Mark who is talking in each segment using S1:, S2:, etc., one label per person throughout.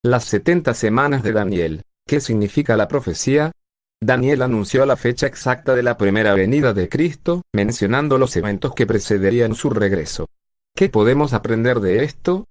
S1: Las 70 semanas de Daniel. ¿Qué significa la profecía? Daniel anunció la fecha exacta de la primera venida de Cristo, mencionando los eventos que precederían su regreso. ¿Qué podemos aprender de esto?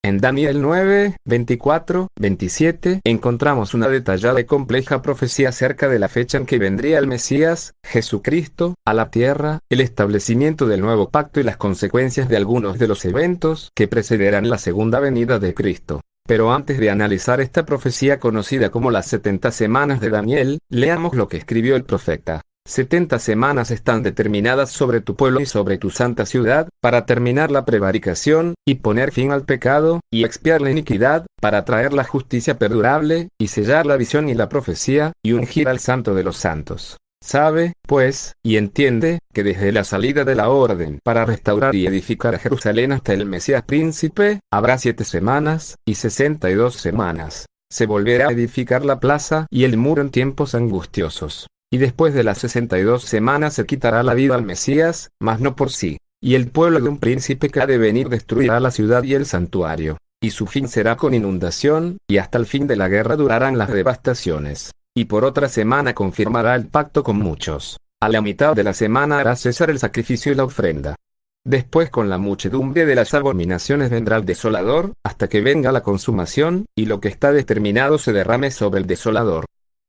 S1: En Daniel 9, 24, 27, encontramos una detallada y compleja profecía acerca de la fecha en que vendría el Mesías, Jesucristo, a la tierra, el establecimiento del nuevo pacto y las consecuencias de algunos de los eventos que precederán la segunda venida de Cristo. Pero antes de analizar esta profecía conocida como las 70 semanas de Daniel, leamos lo que escribió el profeta. 70 semanas están determinadas sobre tu pueblo y sobre tu santa ciudad, para terminar la prevaricación, y poner fin al pecado, y expiar la iniquidad, para traer la justicia perdurable, y sellar la visión y la profecía, y ungir al santo de los santos. Sabe, pues, y entiende, que desde la salida de la orden para restaurar y edificar a Jerusalén hasta el Mesías príncipe, habrá 7 semanas, y 62 semanas. Se volverá a edificar la plaza y el muro en tiempos angustiosos. Y después de las 62 semanas se quitará la vida al Mesías, mas no por sí. Y el pueblo de un príncipe que ha de venir destruirá la ciudad y el santuario. Y su fin será con inundación, y hasta el fin de la guerra durarán las devastaciones. Y por otra semana confirmará el pacto con muchos. A la mitad de la semana hará cesar el sacrificio y la ofrenda. Después con la muchedumbre de las abominaciones vendrá el desolador, hasta que venga la consumación, y lo que está determinado se derrame sobre el desolador.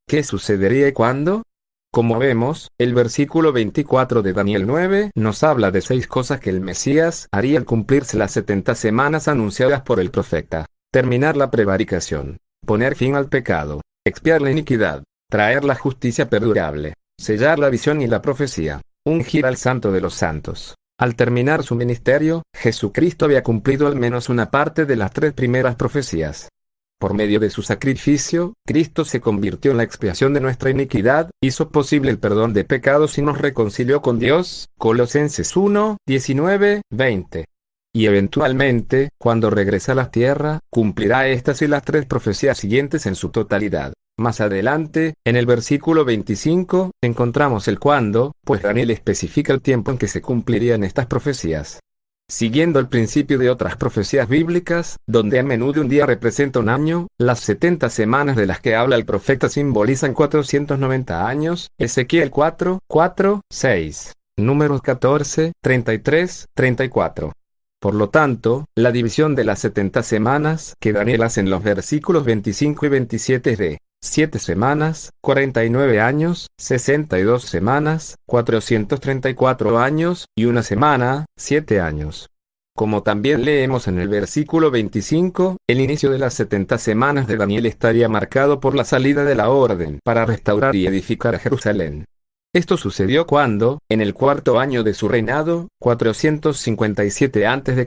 S1: ¿Qué sucedería y cuándo? Como vemos, el versículo 24 de Daniel 9 nos habla de 6 cosas que el Mesías haría al cumplirse las 70 semanas anunciadas por el profeta. Terminar la prevaricación, poner fin al pecado, expiar la iniquidad, traer la justicia perdurable, sellar la visión y la profecía, ungir al santo de los santos. Al terminar su ministerio, Jesucristo había cumplido al menos una parte de las 3 primeras profecías. Por medio de su sacrificio, Cristo se convirtió en la expiación de nuestra iniquidad, hizo posible el perdón de pecados y nos reconcilió con Dios, Colosenses 1, 19, 20. Y eventualmente, cuando regrese a la tierra, cumplirá estas y las 3 profecías siguientes en su totalidad. Más adelante, en el versículo 25, encontramos el cuándo, pues Daniel especifica el tiempo en que se cumplirían estas profecías. Siguiendo el principio de otras profecías bíblicas, donde a menudo un día representa un año, las 70 semanas de las que habla el profeta simbolizan 490 años, Ezequiel 4, 4, 6, Números 14, 33, 34. Por lo tanto, la división de las 70 semanas que Daniel hace en los versículos 25 y 27 es de 7 semanas, 49 años, 62 semanas, 434 años, y una semana, 7 años. Como también leemos en el versículo 25, el inicio de las 70 semanas de Daniel estaría marcado por la salida de la orden para restaurar y edificar a Jerusalén. Esto sucedió cuando, en el 4º año de su reinado, 457 a.C.,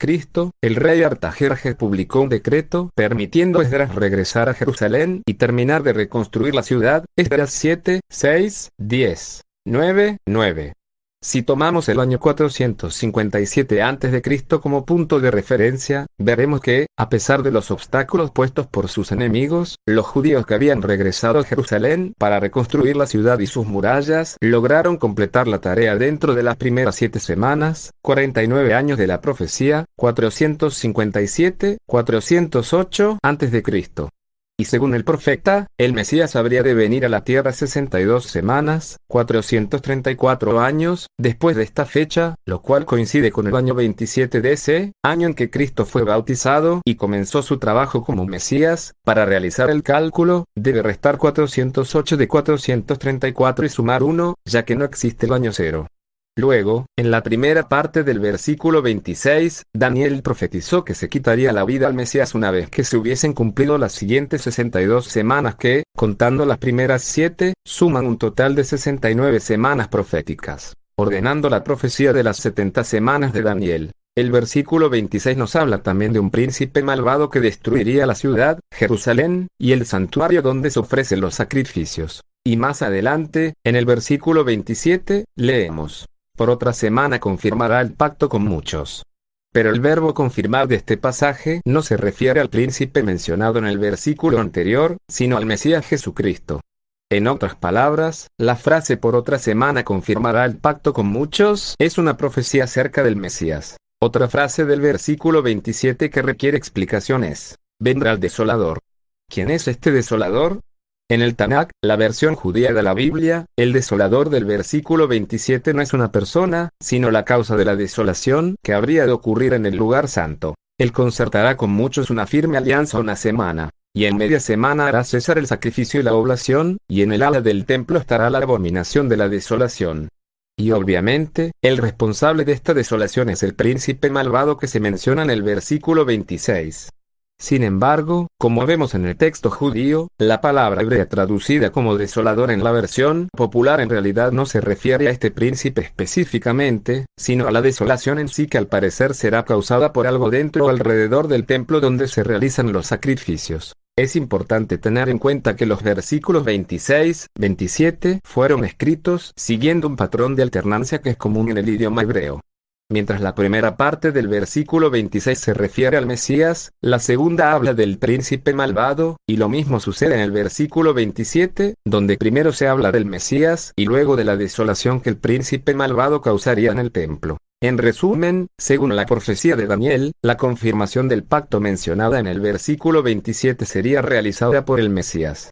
S1: el rey Artajerjes publicó un decreto permitiendo a Esdras regresar a Jerusalén y terminar de reconstruir la ciudad, Esdras 7, 6, 10, 9, 9. Si tomamos el año 457 a.C. como punto de referencia, veremos que, a pesar de los obstáculos puestos por sus enemigos, los judíos que habían regresado a Jerusalén para reconstruir la ciudad y sus murallas, lograron completar la tarea dentro de las primeras 7 semanas, 49 años de la profecía, 457-408 a.C. Y según el profeta, el Mesías habría de venir a la tierra 62 semanas, 434 años, después de esta fecha, lo cual coincide con el año 27 DC, año en que Cristo fue bautizado y comenzó su trabajo como Mesías. Para realizar el cálculo, debe restar 408 de 434 y sumar 1, ya que no existe el año 0. Luego, en la primera parte del versículo 26, Daniel profetizó que se quitaría la vida al Mesías una vez que se hubiesen cumplido las siguientes 62 semanas que, contando las primeras 7, suman un total de 69 semanas proféticas, ordenando la profecía de las 70 semanas de Daniel. El versículo 26 nos habla también de un príncipe malvado que destruiría la ciudad, Jerusalén, y el santuario donde se ofrecen los sacrificios. Y más adelante, en el versículo 27, leemos: por otra semana confirmará el pacto con muchos. Pero el verbo confirmar de este pasaje no se refiere al príncipe mencionado en el versículo anterior, sino al Mesías Jesucristo. En otras palabras, la frase por otra semana confirmará el pacto con muchos es una profecía acerca del Mesías. Otra frase del versículo 27 que requiere explicación es: vendrá el desolador. ¿Quién es este desolador? En el Tanakh, la versión judía de la Biblia, el desolador del versículo 27 no es una persona, sino la causa de la desolación que habría de ocurrir en el lugar santo. Él concertará con muchos una firme alianza una semana, y en media semana hará cesar el sacrificio y la oblación, y en el ala del templo estará la abominación de la desolación. Y obviamente, el responsable de esta desolación es el príncipe malvado que se menciona en el versículo 26. Sin embargo, como vemos en el texto judío, la palabra hebrea traducida como desolador en la versión popular en realidad no se refiere a este príncipe específicamente, sino a la desolación en sí que al parecer será causada por algo dentro o alrededor del templo donde se realizan los sacrificios. Es importante tener en cuenta que los versículos 26, 27 fueron escritos siguiendo un patrón de alternancia que es común en el idioma hebreo. Mientras la primera parte del versículo 26 se refiere al Mesías, la segunda habla del príncipe malvado, y lo mismo sucede en el versículo 27, donde primero se habla del Mesías y luego de la desolación que el príncipe malvado causaría en el templo. En resumen, según la profecía de Daniel, la confirmación del pacto mencionada en el versículo 27 sería realizada por el Mesías.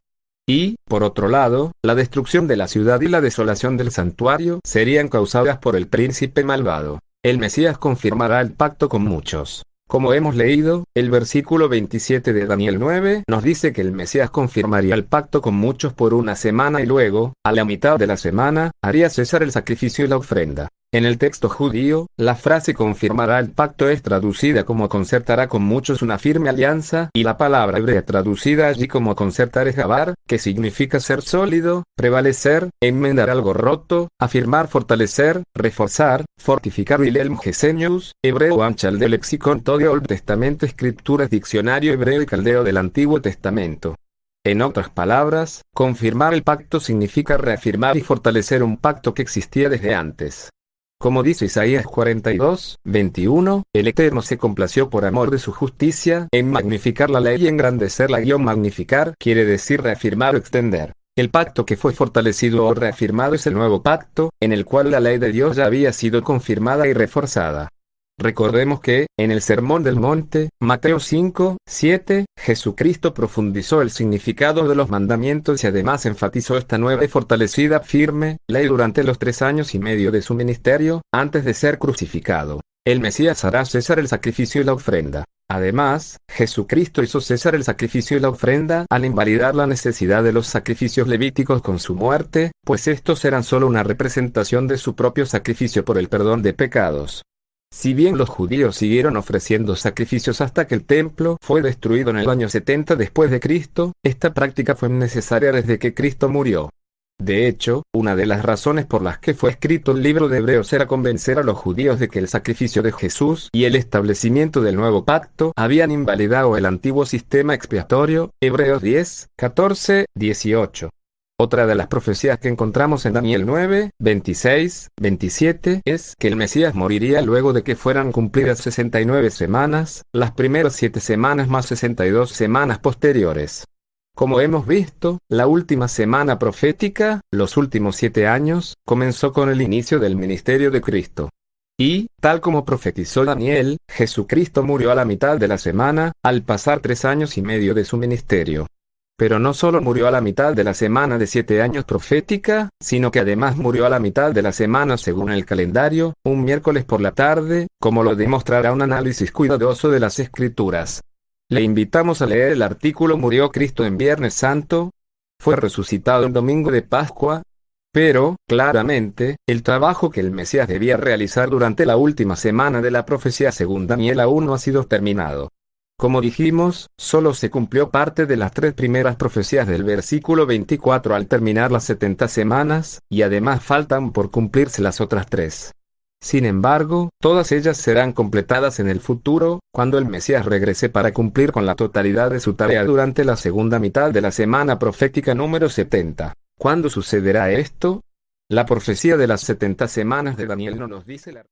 S1: Y, por otro lado, la destrucción de la ciudad y la desolación del santuario serían causadas por el príncipe malvado. El Mesías confirmará el pacto con muchos. Como hemos leído, el versículo 27 de Daniel 9 nos dice que el Mesías confirmaría el pacto con muchos por una semana y luego, a la mitad de la semana, haría cesar el sacrificio y la ofrenda. En el texto judío, la frase confirmará el pacto es traducida como concertará con muchos una firme alianza, y la palabra hebrea traducida allí como concertar es gabar, que significa ser sólido, prevalecer, enmendar algo roto, afirmar, fortalecer, reforzar, fortificar. Wilhelm Gesenius, hebreo Amchal del Lexicon todo Old Testament Escrituras Diccionario Hebreo y Caldeo del Antiguo Testamento. En otras palabras, confirmar el pacto significa reafirmar y fortalecer un pacto que existía desde antes. Como dice Isaías 42, 21, el Eterno se complació por amor de su justicia en magnificar la ley y engrandecerla. Magnificar quiere decir reafirmar o extender. El pacto que fue fortalecido o reafirmado es el nuevo pacto, en el cual la ley de Dios ya había sido confirmada y reforzada. Recordemos que, en el Sermón del Monte, Mateo 5, 7, Jesucristo profundizó el significado de los mandamientos y además enfatizó esta nueva y fortalecida firme ley durante los 3 años y medio de su ministerio, antes de ser crucificado. El Mesías hará cesar el sacrificio y la ofrenda. Además, Jesucristo hizo cesar el sacrificio y la ofrenda al invalidar la necesidad de los sacrificios levíticos con su muerte, pues estos eran solo una representación de su propio sacrificio por el perdón de pecados. Si bien los judíos siguieron ofreciendo sacrificios hasta que el templo fue destruido en el año 70 después de Cristo, esta práctica fue necesaria desde que Cristo murió. De hecho, una de las razones por las que fue escrito el libro de Hebreos era convencer a los judíos de que el sacrificio de Jesús y el establecimiento del nuevo pacto habían invalidado el antiguo sistema expiatorio. Hebreos 10, 14, 18. Otra de las profecías que encontramos en Daniel 9, 26, 27 es que el Mesías moriría luego de que fueran cumplidas 69 semanas, las primeras 7 semanas más 62 semanas posteriores. Como hemos visto, la última semana profética, los últimos 7 años, comenzó con el inicio del ministerio de Cristo. Y, tal como profetizó Daniel, Jesucristo murió a la mitad de la semana, al pasar 3 años y medio de su ministerio. Pero no solo murió a la mitad de la semana de 7 años profética, sino que además murió a la mitad de la semana según el calendario, un miércoles por la tarde, como lo demostrará un análisis cuidadoso de las Escrituras. Le invitamos a leer el artículo ¿Murió Cristo en Viernes Santo? ¿Fue resucitado en Domingo de Pascua? Pero, claramente, el trabajo que el Mesías debía realizar durante la última semana de la profecía según Daniel aún no ha sido terminado. Como dijimos, solo se cumplió parte de las 3 primeras profecías del versículo 24 al terminar las 70 semanas, y además faltan por cumplirse las otras 3. Sin embargo, todas ellas serán completadas en el futuro, cuando el Mesías regrese para cumplir con la totalidad de su tarea durante la segunda mitad de la semana profética número 70. ¿Cuándo sucederá esto? La profecía de las 70 semanas de Daniel no nos dice la